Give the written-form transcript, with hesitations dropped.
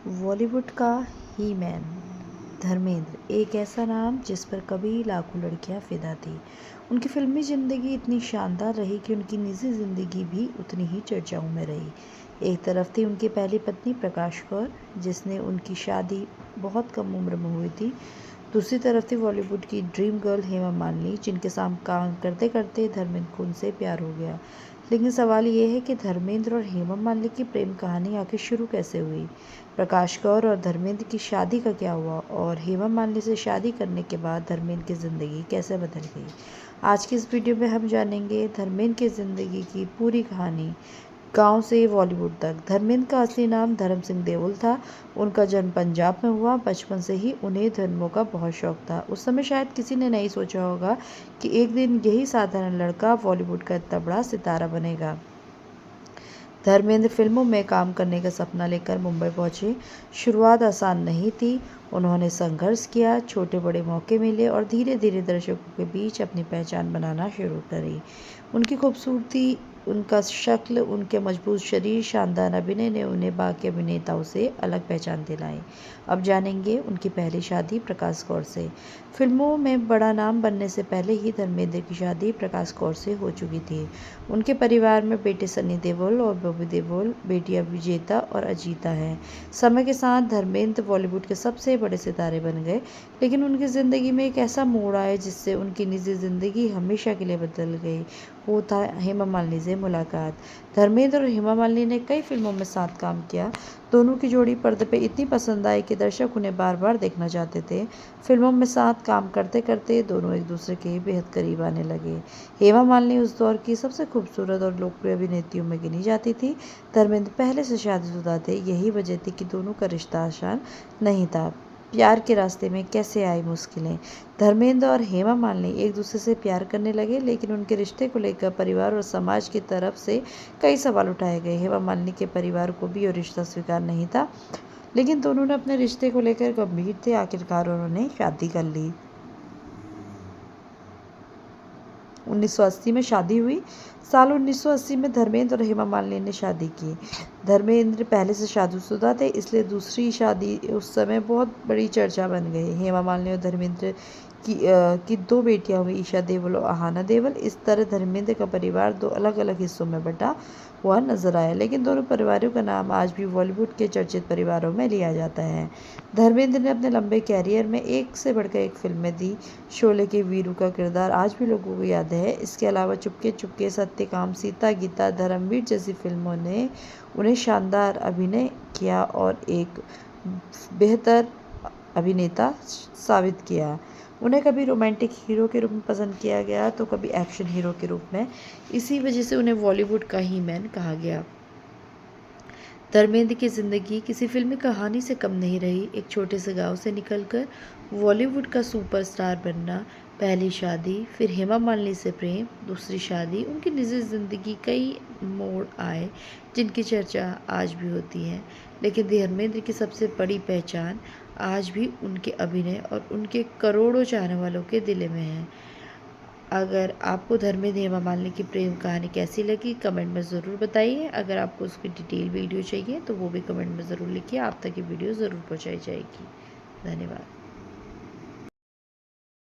बॉलीवुड का ही मैन धर्मेंद्र एक ऐसा नाम जिस पर कभी लाखों लड़कियां फिदा थी। उनकी फिल्मी ज़िंदगी इतनी शानदार रही कि उनकी निजी ज़िंदगी भी उतनी ही चर्चाओं में रही। एक तरफ थी उनकी पहली पत्नी प्रकाश कौर, जिसने उनकी शादी बहुत कम उम्र में हुई थी। दूसरी तरफ थी बॉलीवुड की ड्रीम गर्ल हेमा मालिनी, जिनके साथ काम करते करते धर्मेंद्र को उनसे प्यार हो गया। लेकिन सवाल ये है कि धर्मेंद्र और हेमा मालिनी की प्रेम कहानी आखिर शुरू कैसे हुई? प्रकाश कौर और धर्मेंद्र की शादी का क्या हुआ और हेमा मालिनी से शादी करने के बाद धर्मेंद्र की ज़िंदगी कैसे बदल गई? आज की इस वीडियो में हम जानेंगे धर्मेंद्र की ज़िंदगी की पूरी कहानी, गांव से बॉलीवुड तक। धर्मेंद्र का असली नाम धर्म सिंह देओल था। उनका जन्म पंजाब में हुआ। बचपन से ही उन्हें फिल्मों का बहुत शौक था। उस समय शायद किसी ने नहीं सोचा होगा कि एक दिन यही साधारण लड़का बॉलीवुड का इतना बड़ा सितारा बनेगा। धर्मेंद्र फिल्मों में काम करने का सपना लेकर मुंबई पहुंचे। शुरुआत आसान नहीं थी। उन्होंने संघर्ष किया, छोटे बड़े मौके मिले और धीरे धीरे दर्शकों के बीच अपनी पहचान बनाना शुरू करी। उनकी खूबसूरती, उनका शक्ल, उनके मजबूत शरीर, शानदार अभिनय ने उन्हें बाकी अभिनेताओं से अलग पहचान दिलाई। अब जानेंगे उनकी पहली शादी प्रकाश कौर से। फिल्मों में बड़ा नाम बनने से पहले ही धर्मेंद्र की शादी प्रकाश कौर से हो चुकी थी। उनके परिवार में बेटे सनी देओल और बॉबी देओल, बेटियां विजेता और अजीता हैं। समय के साथ धर्मेंद्र बॉलीवुड के सबसे बड़े सितारे बन गए, लेकिन उनकी ज़िंदगी में एक ऐसा मोड़ आया जिससे उनकी निजी ज़िंदगी हमेशा के लिए बदल गई। वो था हेमा मालिनी से मुलाकात। धर्मेंद्र और हेमा मालिनी ने कई फिल्मों में साथ काम किया। दोनों की जोड़ी पर्दे पे इतनी पसंद आई कि दर्शक उन्हें बार बार देखना चाहते थे। फिल्मों में साथ काम करते करते दोनों एक दूसरे के बेहद करीब आने लगे। हेमा मालिनी उस दौर की सबसे खूबसूरत और लोकप्रिय अभिनेत्रियों में गिनी जाती थी। धर्मेंद्र पहले से शादीशुदा थे। यही वजह थी कि दोनों का रिश्ता आसान नहीं था। प्यार के रास्ते में कैसे आई मुश्किलें? धर्मेंद्र और हेमा मालिनी एक दूसरे से प्यार करने लगे, लेकिन उनके रिश्ते को लेकर परिवार और समाज की तरफ से कई सवाल उठाए गए। हेमा मालिनी के परिवार को भी ये रिश्ता स्वीकार नहीं था, लेकिन दोनों ने अपने रिश्ते को लेकर गंभीर थे। आखिरकार उन्होंने शादी कर ली। 1980 में शादी हुई। साल 1980 में धर्मेंद्र और हेमा मालिनी ने शादी की। धर्मेंद्र पहले से शादीशुदा थे, इसलिए दूसरी शादी उस समय बहुत बड़ी चर्चा बन गई। हेमा मालिनी और धर्मेंद्र की दो बेटियां हुई, ईशा देओल और आहाना देओल। इस तरह धर्मेंद्र का परिवार दो अलग अलग हिस्सों में बटा हुआ नजर आया, लेकिन दोनों परिवारों का नाम आज भी बॉलीवुड के चर्चित परिवारों में लिया जाता है। धर्मेंद्र ने अपने लंबे कैरियर में एक से बढ़कर एक फिल्में दी। शोले के वीरू का किरदार आज भी लोगों को याद है। इसके अलावा चुपके चुपके, सत्यकाम, सीता गीता, धर्मवीर जैसी फिल्मों ने उन्हें शानदार अभिनय किया और एक बेहतर अभिनेता साबित किया। उन्हें कभी रोमांटिक हीरो के रूप में पसंद किया गया तो कभी एक्शन हीरो के रूप में। इसी वजह से उन्हें बॉलीवुड का ही मैन कहा गया। धर्मेंद्र की ज़िंदगी किसी फिल्मी कहानी से कम नहीं रही। एक छोटे से गांव से निकलकर बॉलीवुड का सुपरस्टार बनना, पहली शादी, फिर हेमा मालिनी से प्रेम, दूसरी शादी, उनकी निजी ज़िंदगी कई मोड़ आए जिनकी चर्चा आज भी होती है। लेकिन धर्मेंद्र की सबसे बड़ी पहचान आज भी उनके अभिनय और उनके करोड़ों चाहने वालों के दिल में है। अगर आपको धर्मेंद्र हेमा मालिनी की प्रेम कहानी कैसी लगी, कमेंट में ज़रूर बताइए। अगर आपको उसकी डिटेल वीडियो चाहिए तो वो भी कमेंट में ज़रूर लिखिए। आप तक ये वीडियो ज़रूर पहुँचाई जाएगी। धन्यवाद।